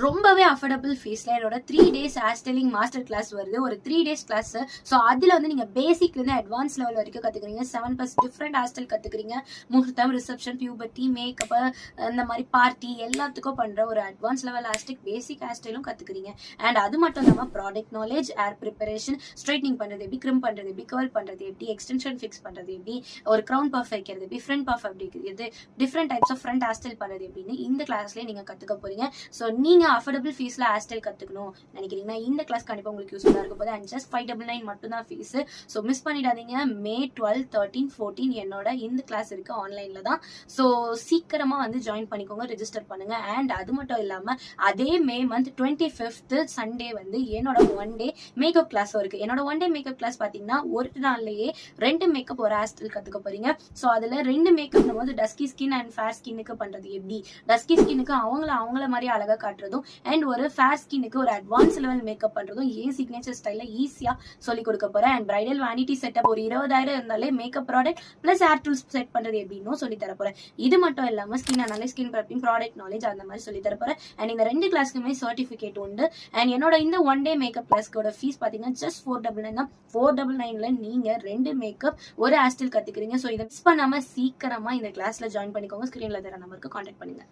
ரொம்பவே அஃபோர்டபுள் ஃபீஸ்ல என்னோட 3 days hair styling master class வருது. ஒரு 3 days கிளாஸ். ஸோ அதில் வந்து நீங்கள் பேசிக்லேருந்து அட்வான்ஸ் லெவல் வரைக்கும் கற்றுக்குறீங்க. 7+ டிஃப்ரெண்ட் ஹேர் ஸ்டைல் கற்றுக்குறீங்க. முகூர்த்தம், ரிசப்ஷன், பியூபர்ட்டி, மேக்கப்பு, இந்த மாதிரி பார்ட்டி எல்லாத்துக்கும் பண்ணுற ஒரு advance level hair style, basic hair ஸ்டைலும் கற்றுக்குறீங்க. அண்ட் அது மட்டும் இல்லாமல் product knowledge, hair preparation, straightening பண்ணுறது எப்படி, க்ரிம் பண்ணுறது எப்படி, கர்ல் பண்ணுறது எப்படி, எக்ஸ்டென்ஷன் ஃபிக்ஸ் பண்ணுறது எப்படி, ஒரு க்ரௌன் பஃப் வைக்கிறது எப்படி, ஃப்ரண்ட் பஃப் எப்படி இருக்கிறது, different types of front hair style பண்ணுறது எப்படின்னு இந்த கிளாஸ்லேயே நீங்கள் கற்றுக்க போகிறீங்க. ஸோ நீங்கள் அஃபோர்டபுள் ஃபீஸில் ஹேர் ஸ்டைல் கற்றுக்கணும் நினைக்கிறீங்கன்னா இந்த கிளாஸ் கண்டிப்பாக உங்களுக்கு யூஸ்ஃபுல்லாக இருக்கும் போது. அண்ட் ஜஸ்ட் 599 மட்டும் தான் ஃபீஸு. ஸோ மிஸ் பண்ணிடாதீங்க. May 12, 13, 14 என்னோட இந்த கிளாஸ் இருக்குது, ஆன்லைனில் தான். ஸோ சீக்கிரமாக வந்து ஜாயின் பண்ணிக்கோங்க, ரெஜிஸ்டர் பண்ணுங்கள். அண்ட் அது மட்டும் இல்லாமல் அதே May month 25th சண்டே வந்து என்னோட 1 day மேக்கப் கிளாஸும் இருக்குது. என்னோட 1 day மேக்கப் கிளாஸ் பார்த்தீங்கன்னா ஒரு நாள்லேயே 2 மேக்கப் ஒரு ஹேர் ஸ்டைல் கற்றுக்க போகிறீங்க. ஸோ அதில் 2 மேக்கப் போது டஸ்கி ஸ்கின் அண்ட் ஃபேர் ஸ்கின்னுக்கு பண்ணுறது எப்படி, டஸ்கி ஸ்கின்னுக்கு அவங்கள மாதிரி அழகாக காட்டுறதும், அண்ட் ஒரு ஃபேர் ஸ்கின்னுக்கு ஒரு அட்வான்ஸ் லெவல் மேக்கப் பண்றதும் ஏன் சிக்னேச்சர் ஸ்டைல ஈஸியா சொல்லி கொடுக்க போறேன். அண்ட் பிரைடல் வேனிட்டி செட்டப் ஒரு 20,000 இருந்தாலே makeup product plus hair tools set பண்றது எப்படின்னு சொல்லி தர போறேன். இது மட்டும் இல்லாம skin analysis, skin prepping, product knowledge அந்த மாதிரி சொல்லி தர போறேன். அண்ட் இந்த 2 கிளாஸ்க்குமே சர்டிபிகேட் உண்டு. அண்ட் என்னோட இந்த 1 day மேக்கப் கிளாஸ்க்கோட ஃபீஸ் பாத்தீங்கன்னா ஜஸ்ட் 499 தான். 499ல நீங்க 2 மேக்கப் ஒரு ஹேர் ஸ்டைல் கத்துக்கிறீங்க. ஸோ இதை மிஸ் பண்ணாம சீக்கிரமா இந்த கிளாஸ்ல ஜாயின் பண்ணிக்கோங்க. ஸ்கிரீன்ல தர நம்பருக்கு கான்டாக்ட் பண்ணுங்க.